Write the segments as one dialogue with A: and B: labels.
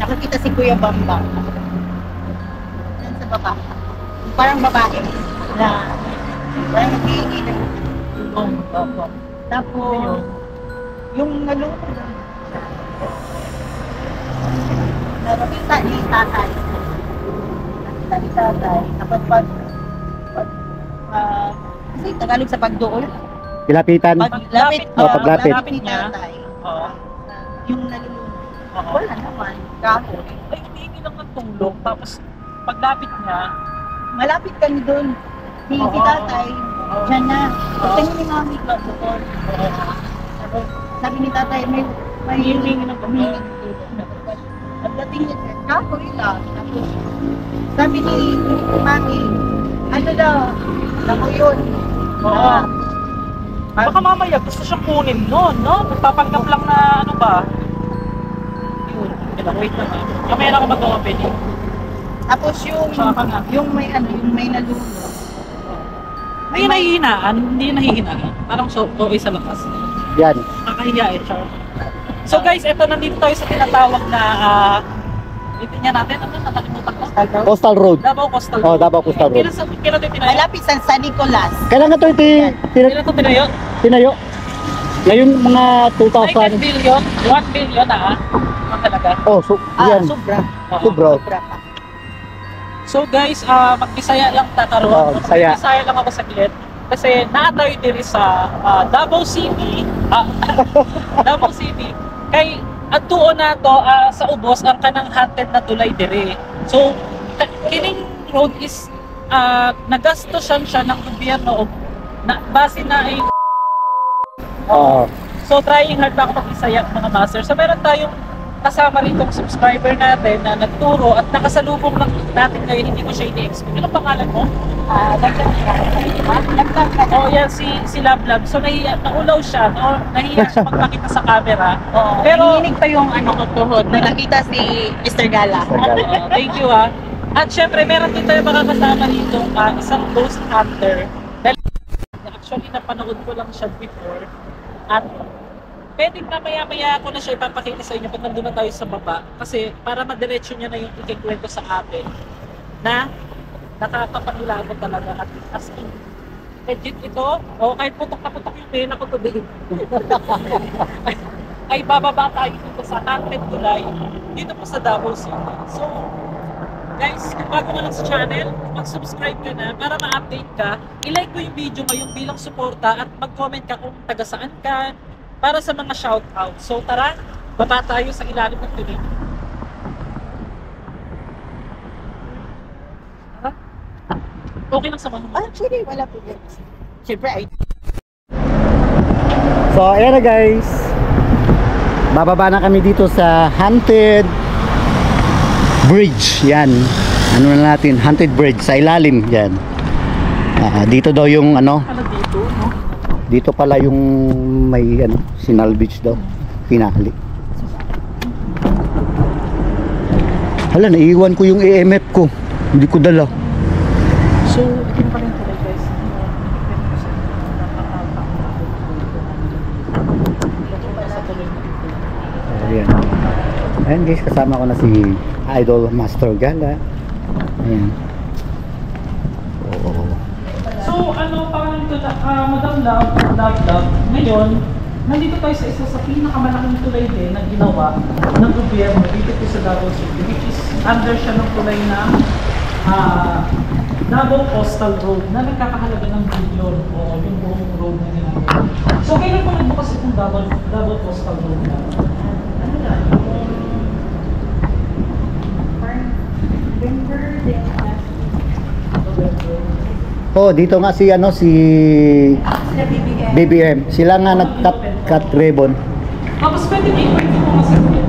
A: nakakita si Kuya Bambang. Yan sa baba. Parang babae na parang nag-iingi ng tulong. Tapos, yung nalungkot lang. Nakita ni tatay. Nakita ni tatay. Tapos kasi Tagalog sa pagdoon.
B: Pilapitan.
A: Paglapit
B: paglapit
A: ni tatay. Yung nalulungkot. Wala naman. Kahoy.
C: Ay, humihingi lang ng tulong. Tapos, paglapit niya,
A: Malapit kami doon. Si tatay, dyan na. Tingin ni mami ko doon. Sabi ni tatay, may
C: humihingi ng tulong.
A: pagdating niya, kahoy lang. Tapos, sabi ni mami, ano daw, ako yun.
C: Oo. Baka mamaya gusto siyang kunin nun, no? Magpapanggap lang na ano ba? Yun. Wait naman. Kamaya na ako mag-open eh.
A: Tapos yung may nalulong.
C: Hindi nahihinaan. Hindi nahihinaan. Parang okay sa lakas.
B: Yan.
C: Nakahiyain siya. So guys, eto nandito tayo sa tinatawag na itin natin. Ano? Nakalimutan ko?
B: Coastal Road.
C: Davao Coastal Road.
B: Davao Coastal Road.
C: Kailan ito tinayo?
A: Malapit sa San Nicolas.
B: Kailan nga ito
C: Kailan ito tinayo?
B: tinayo? Ngayon mga
C: Like
B: 2000.
C: 1 billion? 1 billion na Ano talaga?
B: Oh, yan.
A: Sobra.
B: Sobra.
A: Sobra pa.
C: So guys, mag-Bisaya lang tataroon.
B: Bisaya.
C: Mag-Bisaya lang ako saglit. Kasi naatayo diri sa Davao City. Davao City. Kay atuon na to sa ubos ang kanang haunted na tulay diri. So kining road is nagastos siya ng gobyerno na base na ay so trying hard pa ako mag-Bisaya mga master. So meron tayong kasama rin itong subscriber natin na nagturo at nakasalubong lang natin ngayon, hindi ko siya ini-explain. Ano pangalan mo?
A: Lablab.
C: Oh, yan si Lablab. So naulaw siya, no? Nahiya siya magpakita sa camera.
A: Pero hininig pa yung ano ko tuhod na nakita si Mr. Gala.
C: Thank you At syempre, meron din tayo makakasama dito isang ghost hunter. Dahil actually napanood ko lang siya before. At pwedeng mamaya-maya ako na siya ipapakita sa inyo pag nandun na tayo sa baba. Kasi para madiretso niya na yung ikikwento sa atin na nakakapangilabot talaga at as in legit ito. O kahit putok na putok yung main ako today. ay bababa tayo dito sa haunted tulay dito po sa Davao City. So guys, kung bago ka lang sa channel, mag-subscribe ka na para ma-update ka. I-like ko yung video ngayon bilang suporta at mag-comment ka kung taga saan ka para sa mga shoutout. So tara, baba tayo sa ilalim ng tubig. Tara. Okay lang sa mga
A: Actually, wala problema. Siyempre, ay
B: So, ayan na guys. Bababa na kami dito sa Haunted Bridge. Yan. Ano na natin? Haunted Bridge sa ilalim. Yan. Dito daw yung ano.
C: pala dito, no?
B: Dito pala yung may ano, Sinal Beach daw. Pinali. Hala, naiiwan ko yung EMF ko. Hindi ko dala.
C: So, ito pa rin tuloy guys.
B: Ayan. Ayan guys, kasama ko na si Idol Master Gala. Ayan.
C: So, ano parang ito na, Madam Love, ngayon, nandito tayo sa isa sa pinakamalaking tulay din na ginawa ng gobyerno dito po sa Davao City, which is under siya ng tulay na Davao Coastal Road na nagkakahalaga ng bilyon o yung buong road na ginagawa. So, kailan po nagbukas itong Davao Coastal Road na?
A: ano na, parang November din last
B: Oh, dito nga si ano si
A: sila bibigyan.
B: BBM. Sila nga nag-cut ribbon.
C: Tapos pwede mo masakit.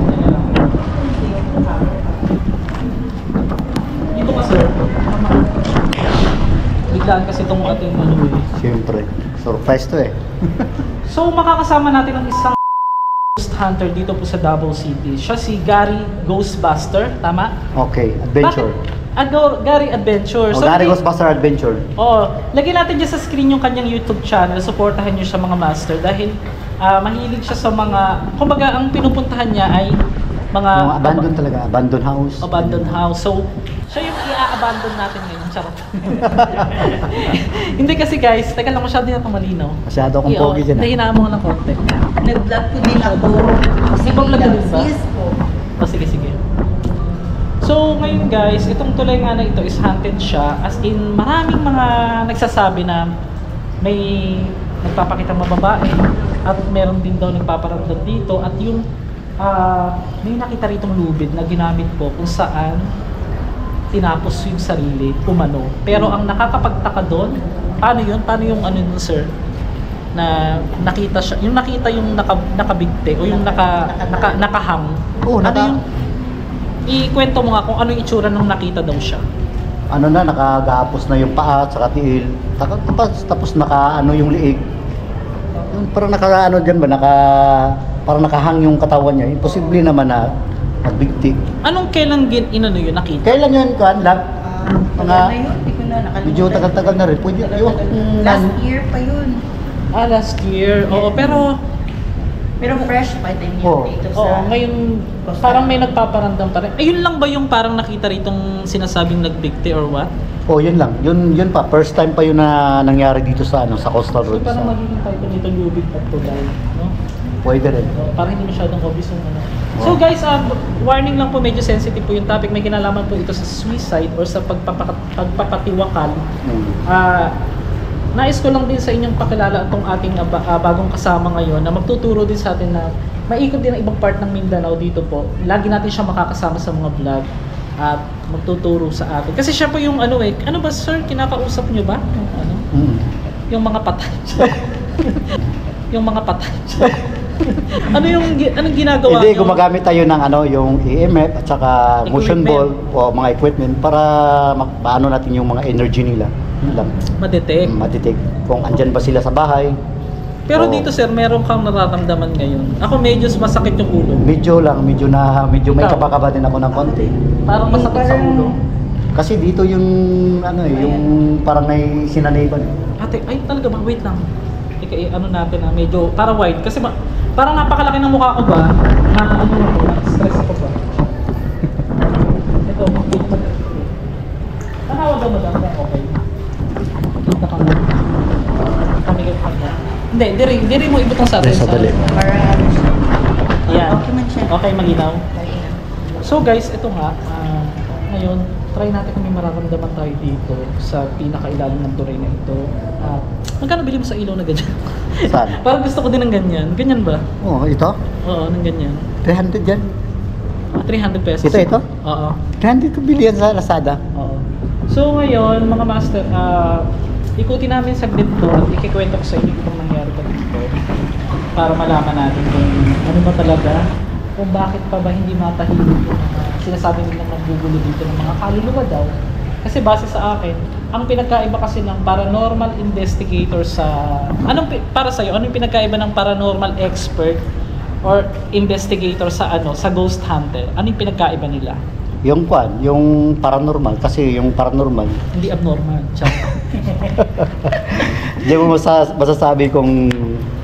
C: Dito ka sir. Biglaan kasi itong ating ano eh.
B: Siyempre, surprise to eh.
C: So makakasama natin ang isang ghost hunter dito po sa Davao City. Siya si Gary Ghostbuster, tama?
B: Okay, adventure.
C: Gary Adventure.
B: Oh, Gary Ghostbuster Adventure.
C: Lagyan natin dyan sa screen yung kanyang YouTube channel. Supportahan nyo siya mga master dahil mahilig siya sa mga, kumbaga ang pinupuntahan niya ay mga
B: Yung abandoned talaga, abandoned house.
C: abandoned house. So, siya yung i-abandon natin ngayon. Charot. Hindi kasi guys, teka lang, masyado yata malinaw.
B: Masyado akong pogi dyan.
C: Nahinaan mo nga ng konti.
A: Nag-vlog ko din ako.
C: Di ba vlog ka din ba?
A: Yes po.
C: Sige, sige. So, ngayon guys, itong tulay nga na ito is haunted siya. As in, maraming mga nagsasabi na may nagpapakita mababae at meron din daw nagpaparamdam dito. At yung may nakita ritong lubid na ginamit ko kung saan tinapos yung sarili, umano. Pero ang nakakapagtaka doon, paano yun? Paano yung ano yun, sir? Na nakita siya, yung nakita yung nakabigte o yung nakahang.
B: Oo,
C: ano yung ikwento mo nga kung ano yung itsura nung nakita daw siya.
B: Ano na, nakagapos na yung paa, saka tiil. Tapos naka ano yung liig. Yung parang naka ano dyan ba, parang nakahang yung katawan niya. Imposible naman na magbigti.
C: Anong kailan inano yun nakita?
B: Kailan yun, Kuan?
A: Tagal na yun, hindi ko na nakalimutan.
B: Medyo tagal-tagal na rin. Pwede yun.
A: Last year pa yun.
C: Last year. Oo, pero
A: fresh pa din
B: Oo.
A: yun dito
C: oo,
A: sa...
C: ngayon parang may nagpaparamdam pa rin. Ayun lang ba yung parang nakita ritong sinasabing nagbigti or what?
B: Oh, yun lang. Yun pa. First time pa yun na nangyari dito sa sa Coastal
C: So
B: Road.
C: parang magiging title nito lubid at tulay, no?
B: Pwede rin.
C: Parang hindi masyadong obvious yung ano. So guys, warning lang po, medyo sensitive po yung topic. May kinalaman po ito sa suicide or sa pagpapatiwakal. Nais ko lang din sa inyong pakilala itong ating bagong kasama ngayon na magtuturo din sa atin na maikot din ang ibang part ng Mindanao dito po. Lagi natin siya makakasama sa mga vlog at magtuturo sa atin. Kasi siya po yung ano ano ba sir, kinakausap nyo ba? Yung ano? Yung mga patay. Yung mga patay. anong ginagawa
B: Hindi,
C: nyo?
B: gumagamit tayo ng ano, yung EMF at saka motion ball o mga equipment para paano natin yung mga energy nila. Yun lang.
C: Madetect.
B: Madetect kung andyan ba sila sa bahay.
C: Pero
B: Oo.
C: dito sir, meron kang nararamdaman ngayon. Ako medyo masakit yung ulo.
B: Medyo may
C: Ikaw?
B: kaba-kaba din ako ng konti.
C: Parang masakit sa ulo.
B: Kasi dito yung ano yung parang may sinaniban.
C: Ate, ay talaga ba? Wait lang. Ano natin na medyo para wide. Kasi parang napakalaki ng mukha ko ba? Na ano ako, na-stress ako ba? Ito, tanawa ba madam? Okay. Kita ka mo. Pamigay ka mo. Hindi, diri mo ibutang sa atin.
B: Sandali.
A: Para ano siya.
C: Yan.
A: Okay man siya.
C: Okay, malinaw.
A: Ayun.
C: So guys, ito nga, ngayon, try natin kung may mararamdaman tayo dito sa pinakailalim ng turay na ito. Magkano bili mo sa ilaw na ganyan?
B: Saan?
C: Parang gusto ko din ng ganyan. Ganyan ba?
B: Oh, ito.
C: Oo, ng ganyan.
B: 300 yan.
C: 300 pesos.
B: Ito?
C: Oo.
B: 300 to billion sa Lazada.
C: Oo. So ngayon, mga master, ikutin namin saglit to at ikikwento ko sa inyo kung nangyari ba dito para malaman natin kung ano ba talaga, kung bakit pa ba hindi matahimik yung mga sinasabi nilang naggugulo dito ng mga kaluluwa daw. Kasi base sa akin, ang pinagkaiba kasi ng paranormal investigator sa para sa iyo, anong pinagkaiba ng paranormal expert or investigator sa sa ghost hunter? Ano yung pinagkaiba nila?
B: Yung paranormal kasi yung paranormal.
C: Hindi abnormal.
B: Hindi mo masasabi kung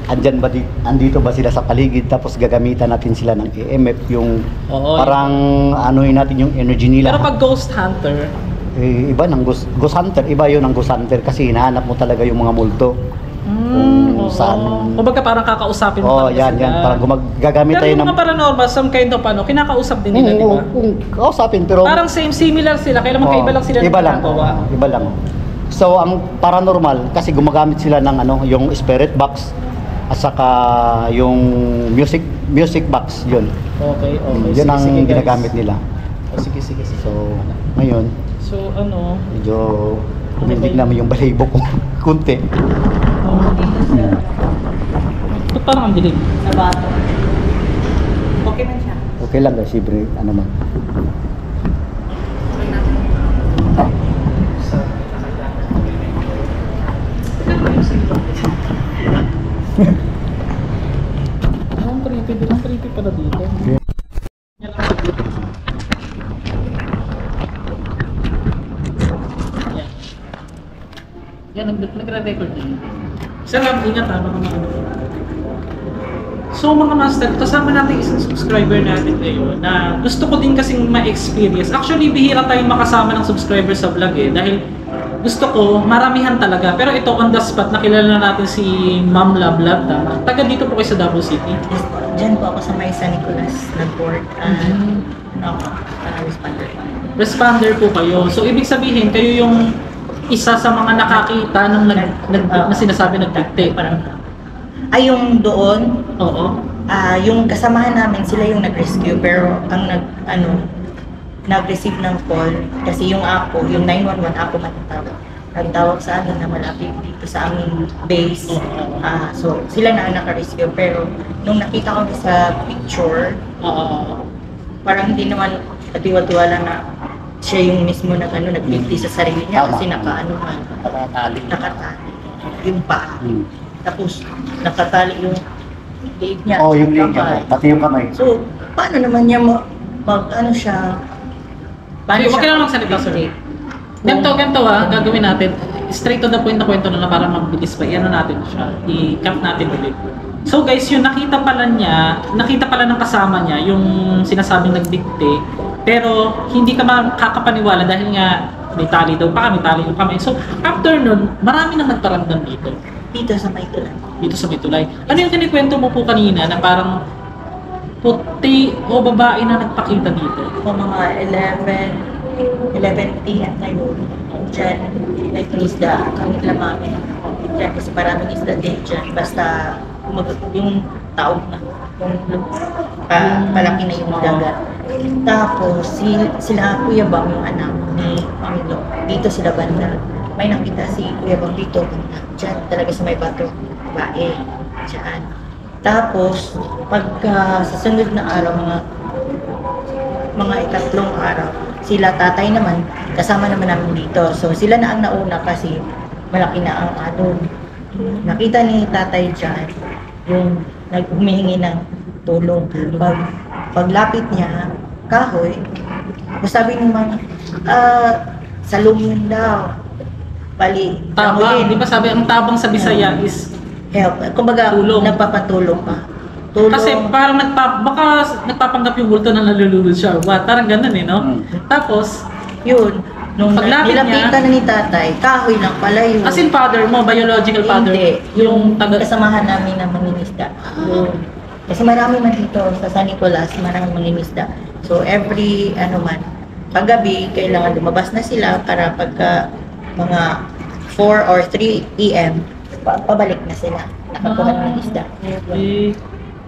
B: andito ba sila sa paligid tapos gagamitan natin sila ng EMF yung
C: Oo,
B: parang anuhin natin yung energy nila.
C: Pero pag ghost hunter,
B: Iba ng ghost hunter, iba yun ang ghost hunter kasi hinahanap mo talaga yung mga multo. Kung saan.
C: Kumbaga parang kakausapin mo talaga
B: yan,
C: sila.
B: yan. Parang gagamit
C: Pero
B: tayo
C: yung
B: ng...
C: mga paranormal, some kind of kinakausap din nila, di ba?
B: Kausapin, pero...
C: Parang similar sila, kaya magkaiba lang sila ng ginagawa.
B: Iba lang. So, ang paranormal, kasi gumagamit sila ng yung spirit box at saka yung music box, yun.
C: Okay.
B: Yun ang
C: Sige, guys.
B: ginagamit nila.
C: Sige.
B: So, ngayon,
C: So,
B: medyo tumindig namin yung balahibo ko. Kunti.
C: Ba't parang ang dilim?
A: Nabato. Okay man siya.
B: Okay lang guys, libre, man.
C: Ang creepy pala dito. Yan, nagre-record din. Sir, ingat ha, baka maano. So mga master, kasama natin isang subscriber natin ngayon na gusto ko din kasing ma-experience. Actually, bihira tayong makasama ng subscriber sa vlog eh. Dahil gusto ko, maramihan talaga. Pero ito, on the spot, nakilala natin si Ma'am Lablab. Taga dito po kayo sa Davao City.
A: Yes po. Diyan po ako sa may San Nicolas nag-board. Responder.
C: Responder po kayo. So, ibig sabihin, kayo yung isa sa mga nakakita nung na sinasabi nagdikte.
A: Ay, yung doon,
C: Oo.
A: yung kasamahan namin, sila yung nag-rescue. Pero ang nag-receive ng call, kasi yung ako, yung 911, ako matatawag. Nagtawag sa amin na malapit dito sa aming base. So, sila na ang naka-rescue. Pero, nung nakita ko sa picture, parang hindi naman katiwa-tiwala na siya yung mismo nag-50 sa sarili niya kasi nakatali yung paa. Tapos nakatali yung leg niya.
B: Yung leg niya, pati yung kamay.
A: So, paano naman niya siya?
C: Huwag ka lang magsalita, sir. Ganito gagawin natin. Straight to the point na kwento na para mabilis pa. Iano natin siya. I-cap natin ulit. So guys, yung nakita pala ng kasama niya, yung sinasabing nagdikte, pero hindi ka makakapaniwala dahil nga may tali daw pa, may tali yung kamay. So after nun, marami nang nagparamdam dito.
A: Dito sa may tulay.
C: Dito sa may tulay. Ano yung kinikwento mo po kanina na parang puti o babae na nagpakita dito?
A: O mga 11 p.m. na yun. Diyan, nag-isda kami nila mami. Diyan, kasi maraming isda din dyan. Basta, yung taog na. Yung palaki na yung dagat. Tapos, sila Kuya Bang, yung anak ni Pamilo, dito sila banda. May nakita si Kuya Bang dito. Diyan, talaga sa may bato. Bae. Diyan. Tapos, pagka sa sunod na araw, mga ikatlong araw, sila tatay naman, kasama naman namin dito. So, sila na ang nauna kasi malaki na ang adon. Nakita ni tatay dyan, yung naghumihingi ng tulong. Paglapit niya, kahoy, sabi ni mama, salungin daw. Bali,
C: Tabang. Di ba sabi, ang tabang sa Bisaya is
A: help. Kumbaga,
C: tulong.
A: nagpapatulong pa. Tulong.
C: Kasi parang baka nagpapanggap yung multo na nalululod siya or what. Parang ganun eh, no? Tapos,
A: yun, nung
C: paglapit
A: nilapitan na ni tatay, kahoy lang pala yun.
C: as in father mo, biological father,
A: Hindi.
C: yung taga...
A: Kasamahan namin na mangingisda. Yun. Kasi marami man dito sa San Nicolas, maraming mangingisda. So every, paggabi, kailangan lumabas na sila para pagka mga 4 or 3 p.m., pabalik na sila. Nakakuha ng isda.
C: Okay.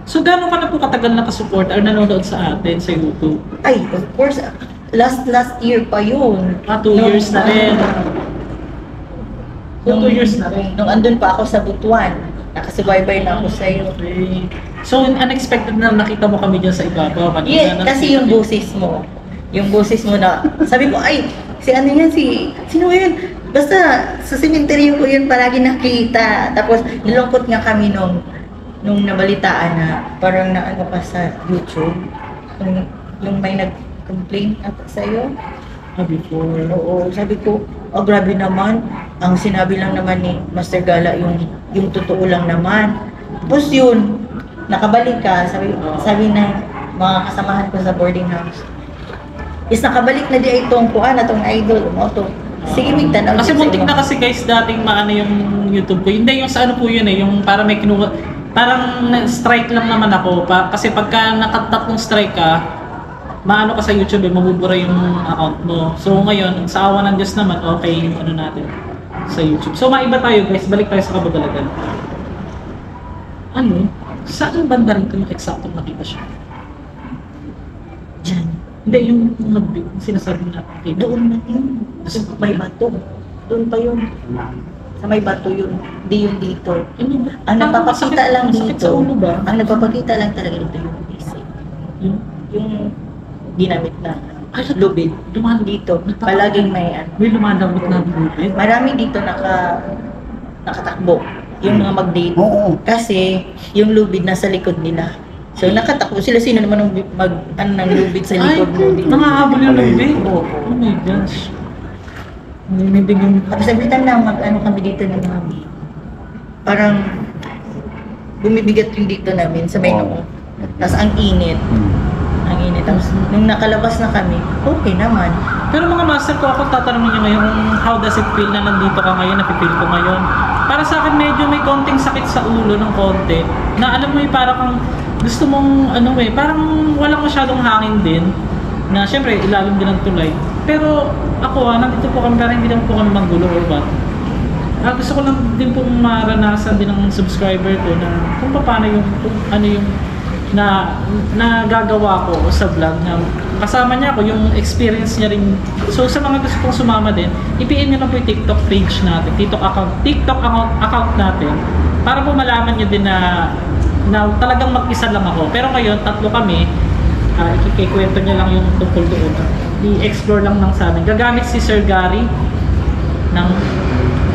C: So, gano'n ka na po katagal nakasupport or nanonood sa atin sa YouTube?
A: Ay, of course, last year pa yun.
C: 2 years na rin. So, 2 years na rin.
A: Nung andun pa ako sa Butuan, nakasubaybay na ako sa'yo.
C: Okay. So, unexpected na nakita mo kami dyan sa ibabaw.
A: Yeah, kasi yung boses mo. Yung boses mo na, sabi ko, ay, sino yun? Basta, sa sementeryo ko yun palagi nakita. Tapos, nilungkot nga kami nung nabalitaan na parang naano pa sa YouTube. Yung may nag-complain ata sa'yo.
C: Before.
A: Oo, sabi ko, grabe naman. Ang sinabi lang naman ni Master Gala, yung totoo lang naman. Tapos yun, nakabalik ka, sabi ng mga kasamahan ko sa boarding house. Is nakabalik na di itong itong idol mo to. Sige, may tanaw.
C: Kasi muntik na kasi guys, dating maano yung YouTube ko. Hindi yung sa ano po yun eh, yung para may kinuha. Parang strike lang naman ako. Kasi pagka nakatatlong strike ka, maano ka sa YouTube eh, mabubura yung account mo. So ngayon, sa awa ng Diyos naman, okay yung ano natin sa YouTube. So maiba tayo guys, balik tayo sa kabagalagan. Ano? Saan banda rin kung eksaktong nakita siya?
A: Diyan.
C: Hindi, yung sinasabi natin. Okay,
A: Doon na yun. Sa may bato. Doon pa yun. Sa may bato yun. Di yun dito. Ang nagpapakita lang
C: sakit
A: dito.
C: sa ulo ba?
A: Ang nagpapakita lang talaga dito yung PC. Yung ginamit na lubid.
C: Dumaan
A: Dito. Palaging may
C: May lumalabot na lubid.
A: Marami dito nakatakbo. Yung mga mag-date.
B: Oo.
A: Kasi yung lubid nasa likod nila. So nakatakbo sila, sino naman ang ng lubid sa likod mo dito.
C: Nangahabol yung lubid?
A: Oo.
C: Oh my gosh. Hindi yung...
A: Tapos every time na kami dito ng mami, parang bumibigat yung dito namin sa may
B: Oo.
A: noo. Tapos ang init. Ang init. Tapos nung nakalabas na kami, okay naman.
C: Pero mga master ko, ako tatanungin nyo ngayon kung how does it feel na nandito ka ngayon, napipil ko ngayon. Para sa akin, medyo may konting sakit sa ulo ng konti. Na alam mo yung parang kang gusto mong parang walang masyadong hangin din. Na syempre, ilalim din ang tulay. Pero ako nandito po kami, parang hindi lang po kami manggulo or what. Gusto ko lang din pong maranasan din ng subscriber ko na kung paano yung, kung ano yung na nagagawa ko sa vlog na kasama niya ako, yung experience niya rin. So sa mga gusto kong sumama din, i-PM niyo lang po yung TikTok page natin, TikTok account natin, para po malaman niyo din na talagang mag-isa lang ako. Pero ngayon, 3 kami, ikikwento niya lang yung tungkol doon. I-explore lang ng sa amin. Gagamit si Sir Gary ng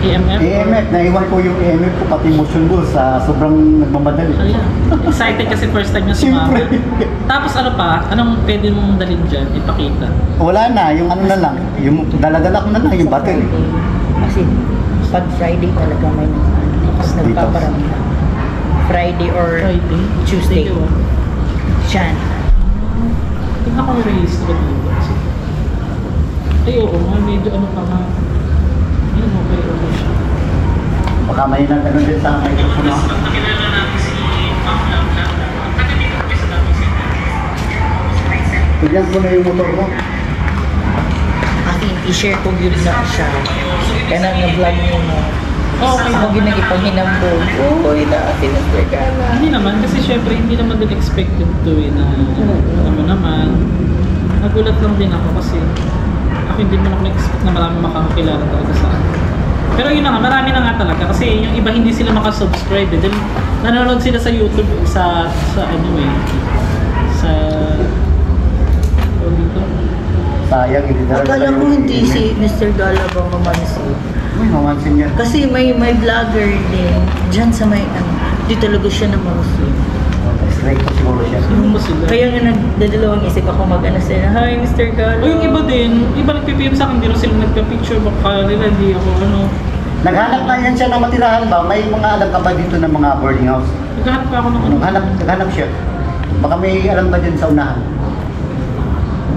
C: EMF.
B: EMF, naiwan ko yung EMF ko pati motion ball sa sobrang nagmamadali.
C: Ayan. Excited kasi first time niya sumama. Tapos ano pa? Anong pwede mong dalhin dyan? Ipakita.
B: Wala na, yung ano na lang, yung dala-dala ko na lang, yung battery.
A: Kasi pag Friday talaga may mas nagpaparami na. Friday or
C: Friday?
A: Tuesday.
C: Sige, oh.
A: Siyan.
C: Tingnan ko yung register dito. Ay, oo nga. Medyo ano pa nga. Ayun, okay siya.
B: Baka may nagano din sa microphone.
C: Nakilala natin si Ma'am Lam na dito ko sa namin siya.
B: Tignan ko na yung motor mo.
A: Kasi i-share ko yun na siya. Kaya na vlog niyo mo.
C: Okay.
A: Ako ginagipanghinambog. Uy, na Mr. Gala.
C: Hindi naman, kasi syempre hindi naman din expected to na alam mo naman. Nagulat lang din ako kasi ako hindi naman ako nag-expect na marami makakakilala talaga sa akin. Pero yun na nga, marami na nga talaga kasi yung iba hindi sila makasubscribe dahil nanonood sila sa YouTube sa dito.
B: Sayang, hindi na
A: Akala ko hindi si Mr. Gala ba mamansin.
B: Uy, mamansin niya.
A: Kasi may vlogger din. Diyan sa may di talaga siya namansin.
B: Straight po siguro siya.
C: Sino ba sila?
A: Kaya nga nagdadalawang isip ako mag-ano sila. Hi, Mr. Gala.
C: O yung iba din, iba nagpipm sa akin, hindi rin sila nagpa-picture, baka nila, hindi ako
B: Naghanap na yan siya ng matirahan ba? May mga alam ka ba dito ng mga boarding house?
C: Naghahanap pa ako ng
B: Naghanap siya. Baka may alam ba dyan sa unahan?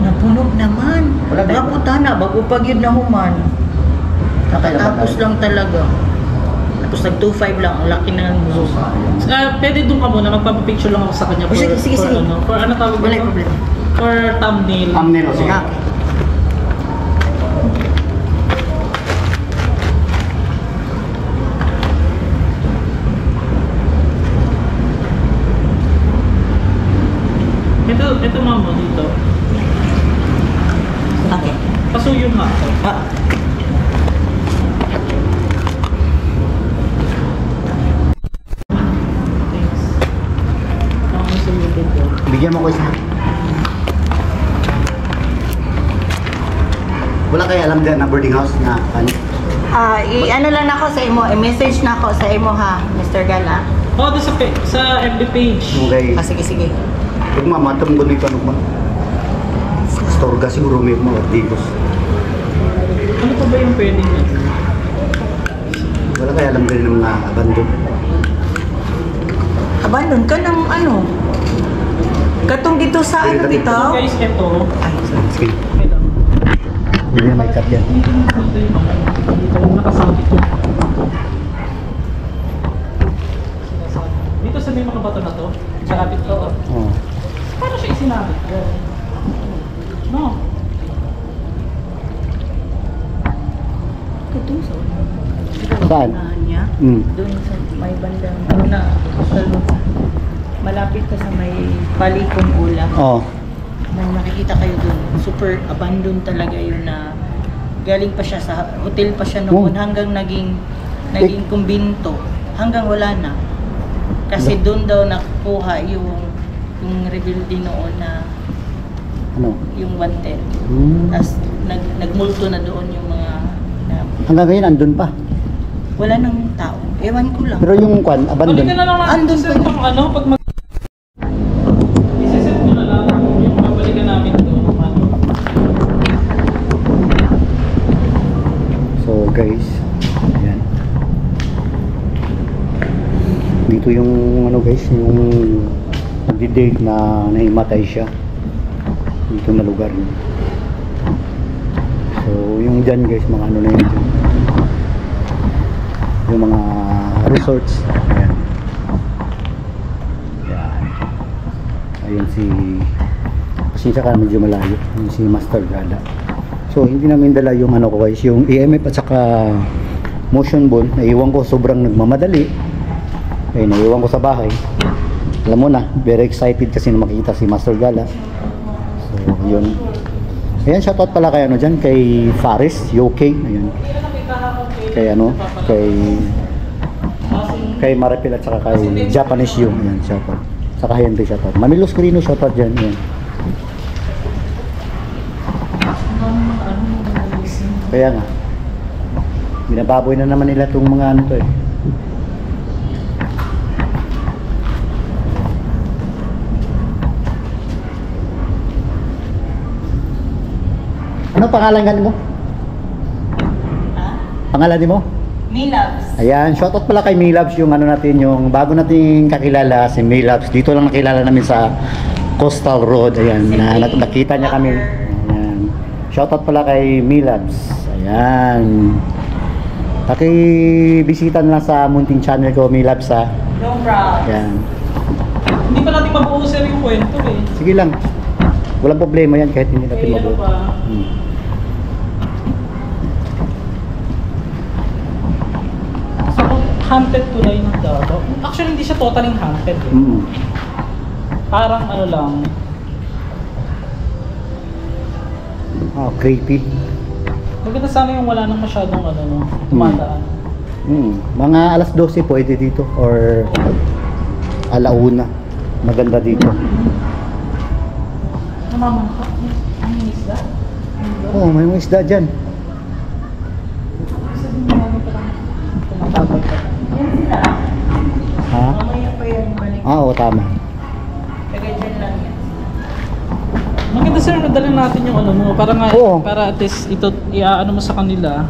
A: Napunog naman.
B: Wala ba?
A: Baka puta na, bago pag yun na human. Nakatapos lang talaga. Tapos nag 2.5 lang, ang laki na ng buka.
C: Pwede doon ka muna, magpapapicture lang ako sa kanya
A: Oh, sige, sige, sige.
C: for ano tawag
A: Wala
C: dito?
A: problema.
C: For thumbnail.
B: Thumbnail, sige.
A: Okay.
C: Ito ma'am, dito.
A: Okay.
C: Pasuyo nga ako. Thanks. Pasuyo dito.
B: Bigyan mo ko isa. Wala kayo alam din na boarding house na ano?
A: I-ano lang ako sa imo, i-message na ako sa imo ha, Mr. Gala.
C: Oh, doon sa FB page.
B: Okay.
A: Sige, sige.
B: Huwag mamatang ko nito ano ba? Storga siguro may mga ordigos.
C: Ano pa ba yung pwedeng ano?
B: Wala kayo alam din ng mga abandon.
A: Abanon ka ng ano? Katong dito sa ano
B: Dito.
A: dito?
C: So guys, ito.
B: Ay, sige.
C: Okay lang.
B: Hindi na may cut yan.
C: Dito yung nakasabit ko. Dito sa may mga bato na to, sinabit ko to.
B: Oh.
C: Paano siya isinabit ko? No.
A: Katong sa
B: Saan?
A: unahan niya.
B: Mm.
A: Doon sa may bandang ano na, sa malapit ka sa may Palikong Ula.
B: Oh.
A: Nang nakikita kayo doon, super abandoned talaga yun na galing pa siya sa hotel pa siya noon hanggang naging kumbinto hanggang wala na. Kasi doon daw nakuha yung rebuilding noon na
B: Ano?
A: yung wanted. Tapos nagmulto na doon yung mga
B: Hanggang ngayon andun pa.
A: wala nang tao. Ewan ko lang.
B: Pero yung kwan, abandon.
C: Balikan na lang natin
A: Andun
C: isa
A: pa yun.
C: pang ano, pag isa-set ko na lang yung babalikan namin doon. Ano.
B: So guys, ayan. Dito yung ano guys, yung nagdi-date na nahimatay siya dito na lugar niya. So yung dyan guys, mga ano na yun dyan, yung mga resorts. Ayan. Ayan. Ayun si, pasensya ka, medyo malayo, yung si Master Gala. So hindi namin dala yung ano ko guys, yung EMF at saka motion ball. Naiwan ko, sobrang nagmamadali. Eh, naiwan ko sa bahay. Alam mo na, very excited kasi na makita si Master Gala. So yun. Ayan, shoutout pala kay ano dyan, kay Faris, UK. Ayan. Kay ano, kay Maripil at saka kay Japanese Yu. Ayan, shoutout. Saka Henry, shoutout. Manilos Crino, shoutout dyan. Ayan. Kaya nga, binababoy na naman nila itong mga ano to eh. Ano pangalan mo?
A: Ha?
B: Pangalan mo?
A: Milabs.
B: Ayan, shoutout pala kay Milabs, yung ano natin, yung bago nating kakilala si Milabs. Dito lang nakilala namin sa Coastal Road. Ayan, nakita niya kami. Ayan. Shoutout pala kay Milabs. Ayan. Paki-bisita na lang sa munting channel ko, Milabs ha.
A: No problem.
B: Ayan.
C: Hindi pa natin mabuo sir yung kwento eh.
B: Sige lang. Walang problema yan kahit hindi natin
C: Eh, ano
B: mabuo.
C: ba? So, haunted tulay ng Davao. Actually, hindi siya totally haunted eh. Parang ano lang,
B: Creepy.
C: maganda sana yung wala nang masyadong ano, no, tumadaan.
B: Mga alas 12 pwede dito or alauna. Maganda dito.
C: Namamangka? Ano yung isda?
B: Oh, may mga isda dyan.
C: Sabi mo namin parang tumatabay ka.
A: Yan sila.
B: Ha?
A: Mamaya pa yan balik.
B: Oo, tama.
A: Kagaya dyan lang yan.
C: Maganda sir, nadala natin yung ano mo, para nga,
B: Oo.
C: para at least ito, iaano mo sa kanila.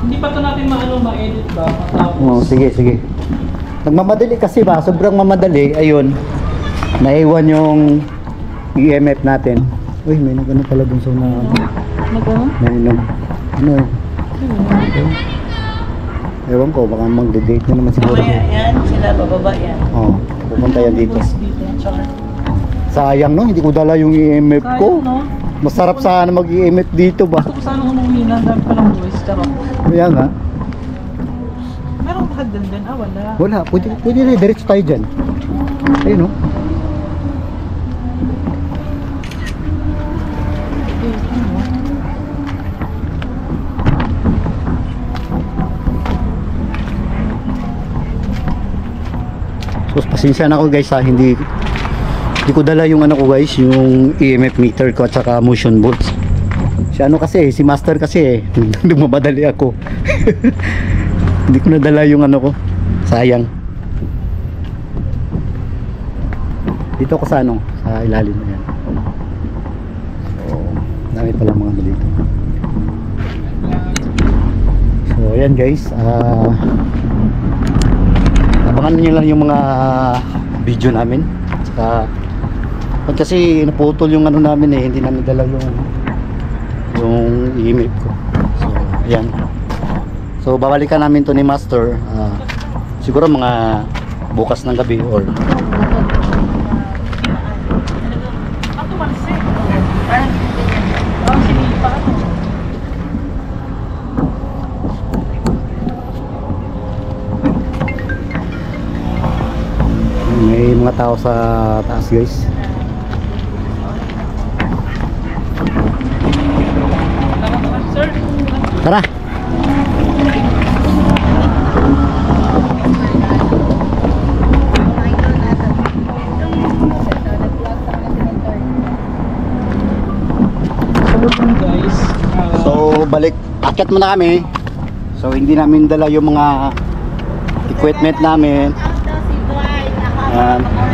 C: Hindi pa ito natin ma-edit ba? Matapos.
B: Oh, sige, sige. Nagmamadali kasi ba? Sobrang mamadali. Ayun. Naiwan yung EMF natin. Uy, may nagano pala dun sa mga...
C: Nag-ano?
B: Nainom. Ano? Ewan ko, baka mag-date na naman siguro.
A: Mamaya yan, sila bababa yan.
B: Oo, pupunta yan dito.
A: Tsaka,
B: Sayang no, hindi ko dala yung EMF ko.
C: Kaya, no?
B: Masarap sana mag-EMF dito ba?
C: Gusto ko sana umuwi na, dami pa lang boys, charot.
B: Kaya nga.
C: Meron ba hagdan din? Ah, wala.
B: Wala, pwede na, diretso tayo dyan. Ayun no. So, pasensya na ako guys ha, hindi ko dala yung ano ko guys, yung EMF meter ko at saka motion bolts. Si ano kasi, si Master kasi nagmamadali ako. Hindi ko nadala yung ano ko. Sayang. Dito ako sa ano, sa ilalim na yan. So, dami pala mga ano dito. So, ayan guys. Abangan niyo lang yung mga video namin. Saka, pag kasi naputol yung ano namin eh, hindi namin dala yung EMF ko. So, ayan. So, babalikan namin to ni Master. Siguro mga bukas ng gabi or
C: Ako manse.
A: parang ganyan.
C: Parang sinipa ano.
B: may mga tao sa taas guys.
C: Sir,
B: Tara.
C: guys.
B: So balik, akyat muna kami. So hindi namin dala yung mga equipment namin. Ayan.